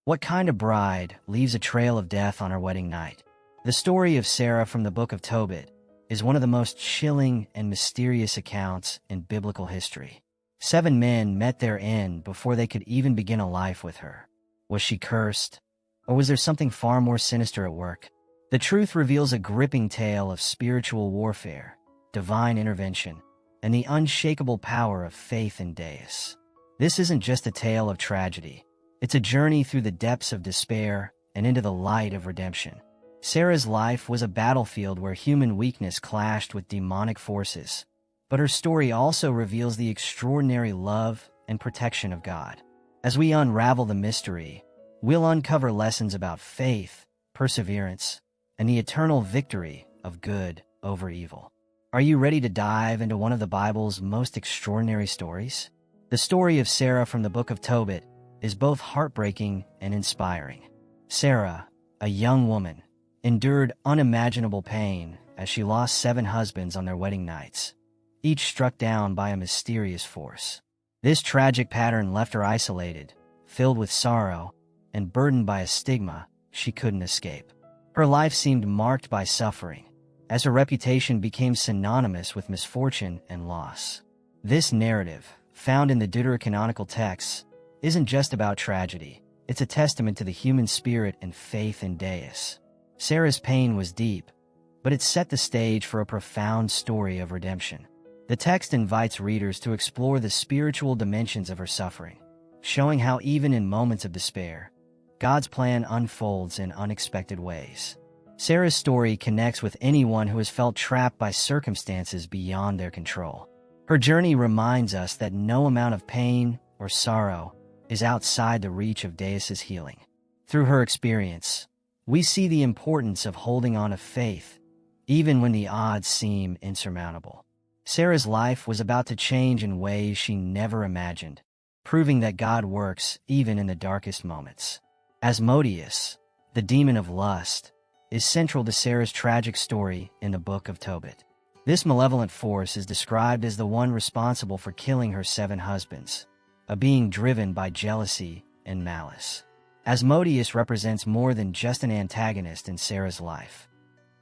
What kind of bride leaves a trail of death on her wedding night? The story of Sarah from the book of Tobit is one of the most chilling and mysterious accounts in biblical history. 7 men met their end before they could even begin a life with her. Was she cursed? Or was there something far more sinister at work? The truth reveals a gripping tale of spiritual warfare, divine intervention, and the unshakable power of faith in Deus. This isn't just a tale of tragedy. It's a journey through the depths of despair and into the light of redemption. Sarah's life was a battlefield where human weakness clashed with demonic forces, but her story also reveals the extraordinary love and protection of God. As we unravel the mystery, we'll uncover lessons about faith, perseverance, and the eternal victory of good over evil. Are you ready to dive into one of the Bible's most extraordinary stories? The story of Sarah from the book of Tobit is both heartbreaking and inspiring. Sarah, a young woman, endured unimaginable pain as she lost 7 husbands on their wedding nights, each struck down by a mysterious force. This tragic pattern left her isolated, filled with sorrow, and burdened by a stigma she couldn't escape. Her life seemed marked by suffering, as her reputation became synonymous with misfortune and loss. This narrative, found in the Deuterocanonical texts, isn't just about tragedy. It's a testament to the human spirit and faith in Deus. Sarah's pain was deep, but it set the stage for a profound story of redemption. The text invites readers to explore the spiritual dimensions of her suffering, showing how even in moments of despair, God's plan unfolds in unexpected ways. Sarah's story connects with anyone who has felt trapped by circumstances beyond their control. Her journey reminds us that no amount of pain or sorrow is outside the reach of Deus's healing. Through her experience, we see the importance of holding on to faith, even when the odds seem insurmountable. Sarah's life was about to change in ways she never imagined, proving that God works even in the darkest moments. Asmodeus, the demon of lust, is central to Sarah's tragic story in the book of Tobit. This malevolent force is described as the one responsible for killing her 7 husbands, a being driven by jealousy and malice. Asmodeus represents more than just an antagonist in Sarah's life.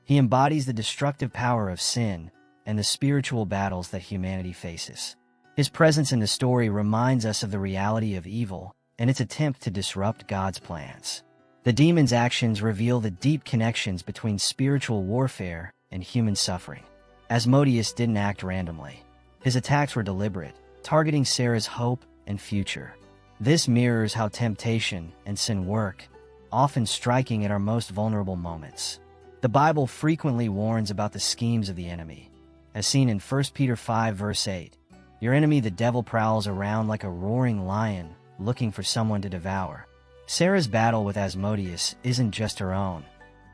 He embodies the destructive power of sin and the spiritual battles that humanity faces. His presence in the story reminds us of the reality of evil and its attempt to disrupt God's plans. The demon's actions reveal the deep connections between spiritual warfare and human suffering. Asmodeus didn't act randomly. His attacks were deliberate, targeting Sarah's hope and future. This mirrors how temptation and sin work, often striking at our most vulnerable moments. The Bible frequently warns about the schemes of the enemy, as seen in 1 Peter 5 verse 8. Your enemy the devil prowls around like a roaring lion, looking for someone to devour. Sarah's battle with Asmodeus isn't just her own.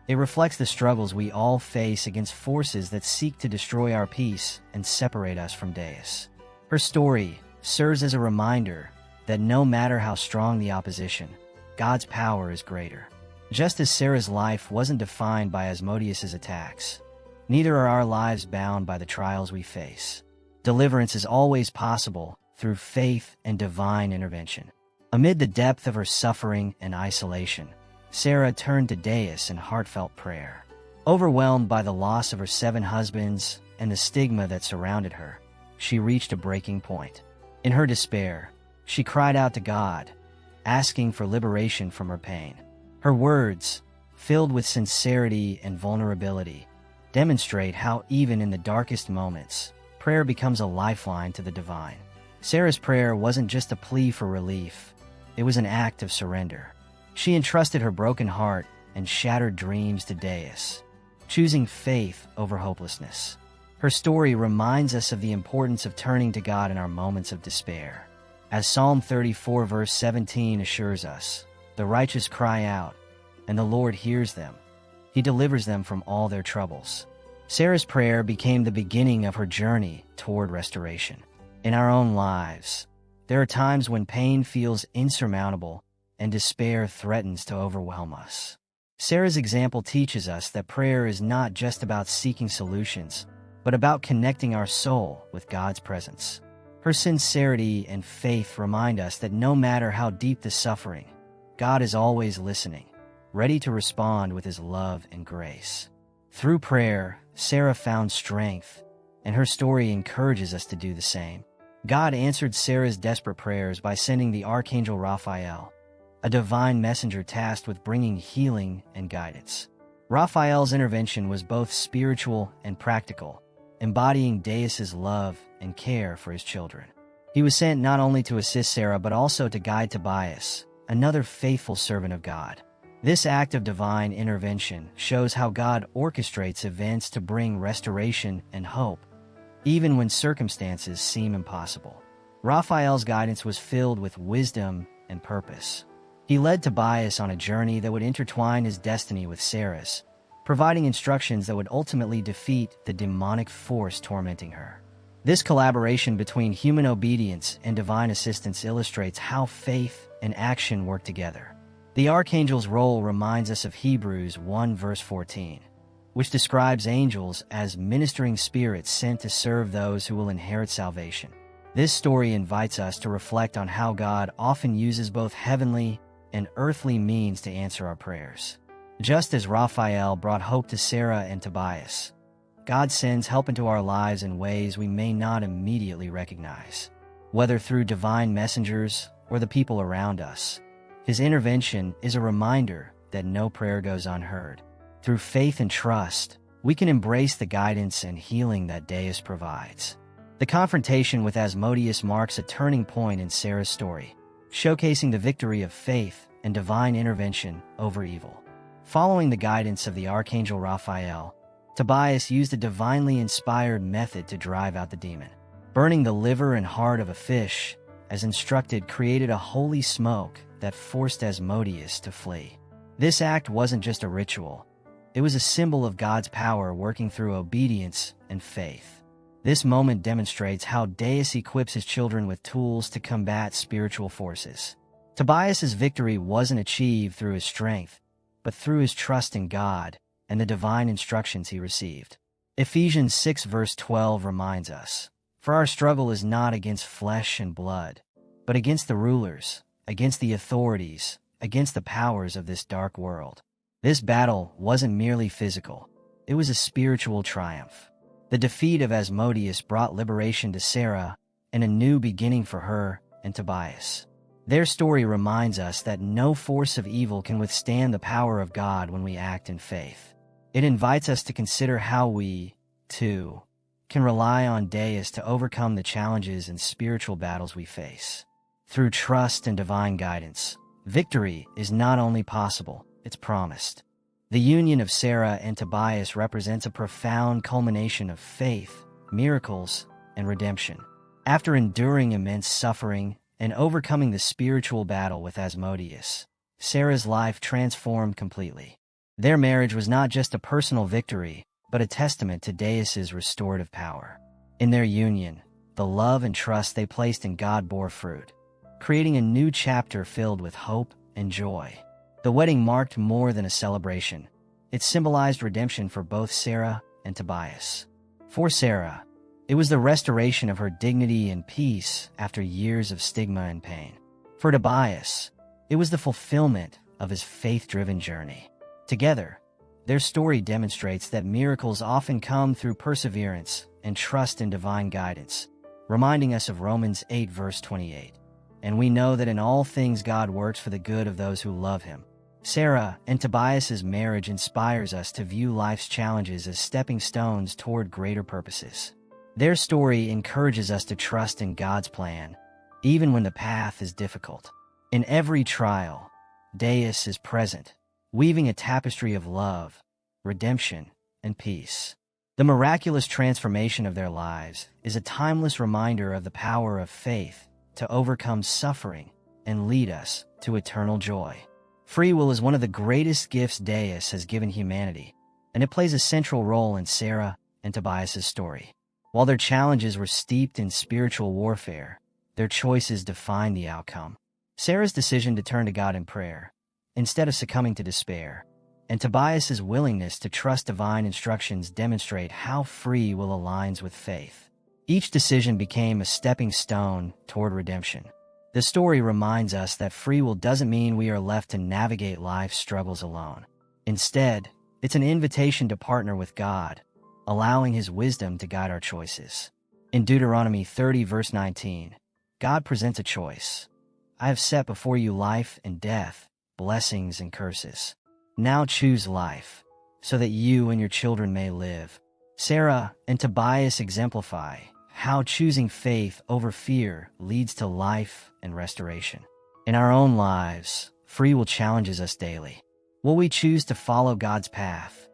It reflects the struggles we all face against forces that seek to destroy our peace and separate us from Deus. Her story serves as a reminder that no matter how strong the opposition, God's power is greater. Just as Sarah's life wasn't defined by Asmodeus's attacks, neither are our lives bound by the trials we face. Deliverance is always possible through faith and divine intervention. Amid the depth of her suffering and isolation, Sarah turned to Deus in heartfelt prayer. Overwhelmed by the loss of her 7 husbands and the stigma that surrounded her, she reached a breaking point. In her despair, she cried out to God, asking for liberation from her pain. Her words, filled with sincerity and vulnerability, demonstrate how even in the darkest moments, prayer becomes a lifeline to the divine. Sarah's prayer wasn't just a plea for relief, it was an act of surrender. She entrusted her broken heart and shattered dreams to Deus, choosing faith over hopelessness. Her story reminds us of the importance of turning to God in our moments of despair. As Psalm 34 verse 17 assures us, the righteous cry out, and the Lord hears them. He delivers them from all their troubles. Sarah's prayer became the beginning of her journey toward restoration. In our own lives, there are times when pain feels insurmountable and despair threatens to overwhelm us. Sarah's example teaches us that prayer is not just about seeking solutions, but about connecting our soul with God's presence. Her sincerity and faith remind us that no matter how deep the suffering, God is always listening, ready to respond with his love and grace. Through prayer, Sarah found strength, and her story encourages us to do the same. God answered Sarah's desperate prayers by sending the archangel Raphael, a divine messenger tasked with bringing healing and guidance. Raphael's intervention was both spiritual and practical, embodying Deus's love and care for his children. He was sent not only to assist Sarah but also to guide Tobias, another faithful servant of God. This act of divine intervention shows how God orchestrates events to bring restoration and hope, even when circumstances seem impossible. Raphael's guidance was filled with wisdom and purpose. He led Tobias on a journey that would intertwine his destiny with Sarah's, providing instructions that would ultimately defeat the demonic force tormenting her. This collaboration between human obedience and divine assistance illustrates how faith and action work together. The archangel's role reminds us of Hebrews 1 verse 14, which describes angels as ministering spirits sent to serve those who will inherit salvation. This story invites us to reflect on how God often uses both heavenly and earthly means to answer our prayers. Just as Raphael brought hope to Sarah and Tobias, God sends help into our lives in ways we may not immediately recognize. Whether through divine messengers or the people around us, his intervention is a reminder that no prayer goes unheard. Through faith and trust, we can embrace the guidance and healing that Deus provides. The confrontation with Asmodeus marks a turning point in Sarah's story, showcasing the victory of faith and divine intervention over evil. Following the guidance of the archangel Raphael, Tobias used a divinely inspired method to drive out the demon. Burning the liver and heart of a fish, as instructed, created a holy smoke that forced Asmodeus to flee. This act wasn't just a ritual. It was a symbol of God's power working through obedience and faith. This moment demonstrates how Deus equips his children with tools to combat spiritual forces. Tobias's victory wasn't achieved through his strength, but through his trust in God and the divine instructions he received. Ephesians 6 verse 12 reminds us, "For our struggle is not against flesh and blood, but against the rulers, against the authorities, against the powers of this dark world." This battle wasn't merely physical, it was a spiritual triumph. The defeat of Asmodeus brought liberation to Sarah and a new beginning for her and Tobias. Their story reminds us that no force of evil can withstand the power of God when we act in faith. It invites us to consider how we, too, can rely on Deus to overcome the challenges and spiritual battles we face. Through trust and divine guidance, victory is not only possible, it's promised. The union of Sarah and Tobias represents a profound culmination of faith, miracles, and redemption. After enduring immense suffering and overcoming the spiritual battle with Asmodeus, Sarah's life transformed completely. Their marriage was not just a personal victory, but a testament to Deus's restorative power. In their union, the love and trust they placed in God bore fruit, creating a new chapter filled with hope and joy. The wedding marked more than a celebration. It symbolized redemption for both Sarah and Tobias. For Sarah, it was the restoration of her dignity and peace after years of stigma and pain. For Tobias, it was the fulfillment of his faith-driven journey. Together, their story demonstrates that miracles often come through perseverance and trust in divine guidance, reminding us of Romans 8 verse 28. And we know that in all things God works for the good of those who love him. Sarah and Tobias's marriage inspires us to view life's challenges as stepping stones toward greater purposes. Their story encourages us to trust in God's plan, even when the path is difficult. In every trial, Deus is present, weaving a tapestry of love, redemption, and peace. The miraculous transformation of their lives is a timeless reminder of the power of faith to overcome suffering and lead us to eternal joy. Free will is one of the greatest gifts Deus has given humanity, and it plays a central role in Sarah and Tobias's story. While their challenges were steeped in spiritual warfare, their choices defined the outcome. Sarah's decision to turn to God in prayer, instead of succumbing to despair, and Tobias's willingness to trust divine instructions demonstrate how free will aligns with faith. Each decision became a stepping stone toward redemption. The story reminds us that free will doesn't mean we are left to navigate life's struggles alone. Instead, it's an invitation to partner with God, allowing His wisdom to guide our choices. In Deuteronomy 30, verse 19, God presents a choice. I have set before you life and death, blessings and curses. Now choose life, so that you and your children may live. Sarah and Tobias exemplify how choosing faith over fear leads to life and restoration. In our own lives, free will challenges us daily. Will we choose to follow God's path,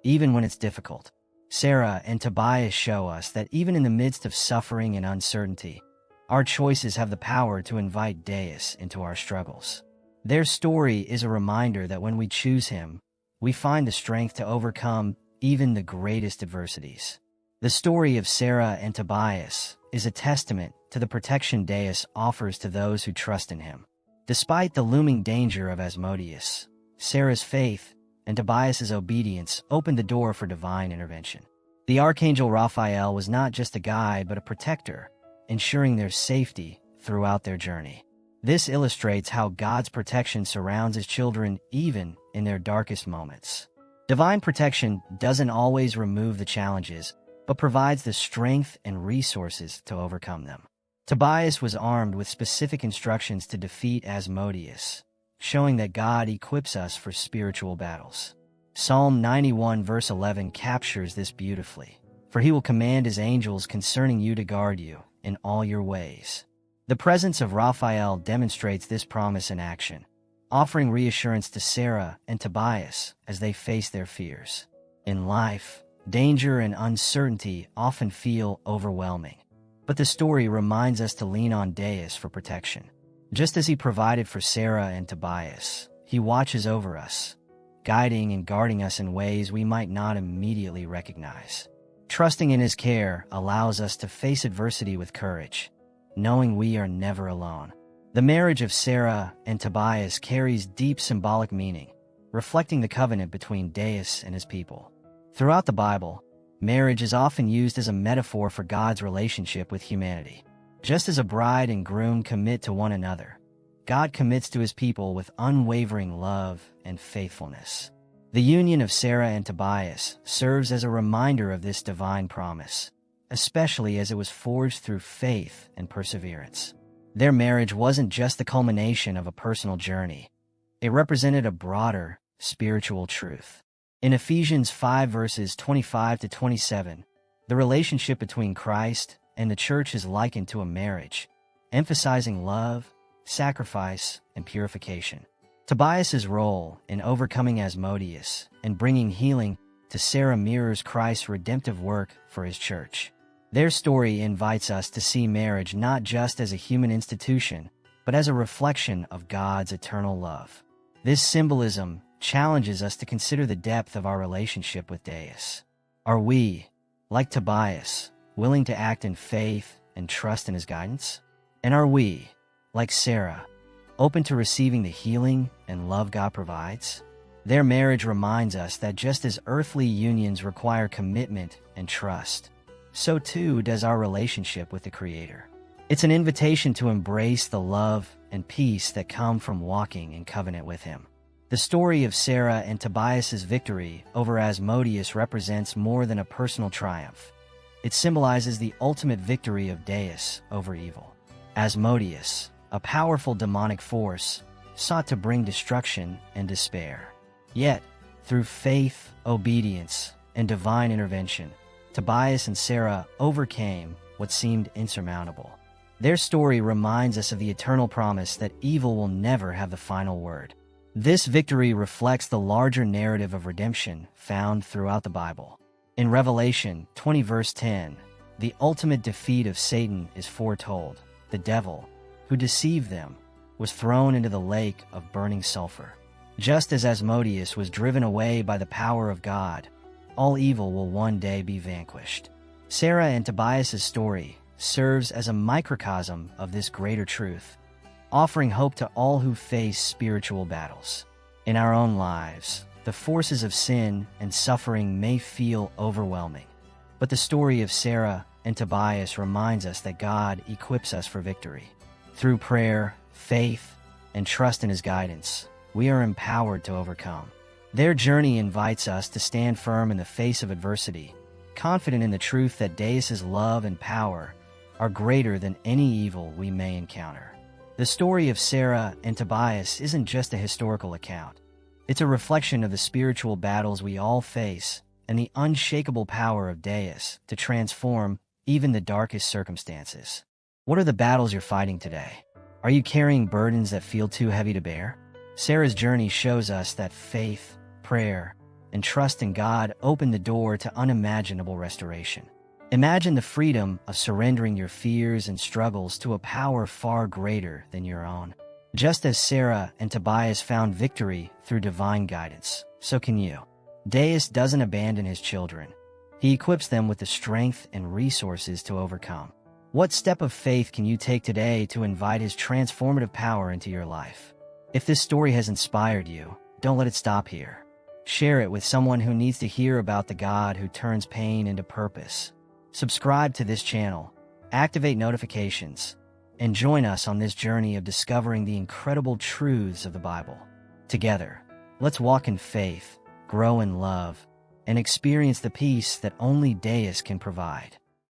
even when it's difficult? Sarah and Tobias show us that even in the midst of suffering and uncertainty, our choices have the power to invite Deus into our struggles. Their story is a reminder that when we choose Him, we find the strength to overcome even the greatest adversities. The story of Sarah and Tobias is a testament to the protection Deus offers to those who trust in Him. Despite the looming danger of Asmodeus, Sarah's faith and Tobias's obedience opened the door for divine intervention. The archangel Raphael was not just a guide but a protector, ensuring their safety throughout their journey. This illustrates how God's protection surrounds His children even in their darkest moments. Divine protection doesn't always remove the challenges, but provides the strength and resources to overcome them. Tobias was armed with specific instructions to defeat Asmodeus, showing that God equips us for spiritual battles. Psalm 91 verse 11 captures this beautifully. For He will command His angels concerning you to guard you in all your ways. The presence of Raphael demonstrates this promise in action, offering reassurance to Sarah and Tobias as they face their fears. In life, danger and uncertainty often feel overwhelming, but the story reminds us to lean on Deus for protection. Just as He provided for Sarah and Tobias, He watches over us, guiding and guarding us in ways we might not immediately recognize. Trusting in His care allows us to face adversity with courage, knowing we are never alone. The marriage of Sarah and Tobias carries deep symbolic meaning, reflecting the covenant between Deus and His people. Throughout the Bible, marriage is often used as a metaphor for God's relationship with humanity. Just as a bride and groom commit to one another, God commits to His people with unwavering love and faithfulness. The union of Sarah and Tobias serves as a reminder of this divine promise, especially as it was forged through faith and perseverance. Their marriage wasn't just the culmination of a personal journey. It represented a broader spiritual truth. In Ephesians 5 verses 25 to 27, the relationship between Christ and the church is likened to a marriage, emphasizing love, sacrifice, and purification. Tobias's role in overcoming Asmodeus and bringing healing to Sarah mirrors Christ's redemptive work for His church. Their story invites us to see marriage not just as a human institution, but as a reflection of God's eternal love. This symbolism challenges us to consider the depth of our relationship with Deus. Are we, like Tobias, willing to act in faith and trust in His guidance? And are we, like Sarah, open to receiving the healing and love God provides? Their marriage reminds us that just as earthly unions require commitment and trust, so too does our relationship with the Creator. It's an invitation to embrace the love and peace that come from walking in covenant with Him. The story of Sarah and Tobias's victory over Asmodeus represents more than a personal triumph. It symbolizes the ultimate victory of Deus over evil. Asmodeus, a powerful demonic force, sought to bring destruction and despair. Yet, through faith, obedience, and divine intervention, Tobias and Sarah overcame what seemed insurmountable. Their story reminds us of the eternal promise that evil will never have the final word. This victory reflects the larger narrative of redemption found throughout the Bible. In Revelation 20 verse 10, the ultimate defeat of Satan is foretold. The devil, who deceived them, was thrown into the lake of burning sulfur. Just as Asmodeus was driven away by the power of God, all evil will one day be vanquished. Sarah and Tobias's story serves as a microcosm of this greater truth, offering hope to all who face spiritual battles. In our own lives, the forces of sin and suffering may feel overwhelming, but the story of Sarah and Tobias reminds us that God equips us for victory. Through prayer, faith, and trust in his guidance, we are empowered to overcome. Their journey invites us to stand firm in the face of adversity, confident in the truth that Deus's love and power are greater than any evil we may encounter. The story of Sarah and Tobias isn't just a historical account. It's a reflection of the spiritual battles we all face and the unshakable power of Deus to transform even the darkest circumstances. What are the battles you're fighting today? Are you carrying burdens that feel too heavy to bear? Sarah's journey shows us that faith, prayer, and trust in God open the door to unimaginable restoration. Imagine the freedom of surrendering your fears and struggles to a power far greater than your own. Just as Sarah and Tobias found victory through divine guidance, so can you. Deus doesn't abandon his children. He equips them with the strength and resources to overcome. What step of faith can you take today to invite his transformative power into your life? If this story has inspired you, don't let it stop here. Share it with someone who needs to hear about the God who turns pain into purpose. Subscribe to this channel, activate notifications, and join us on this journey of discovering the incredible truths of the Bible. Together, let's walk in faith, grow in love, and experience the peace that only Deus can provide.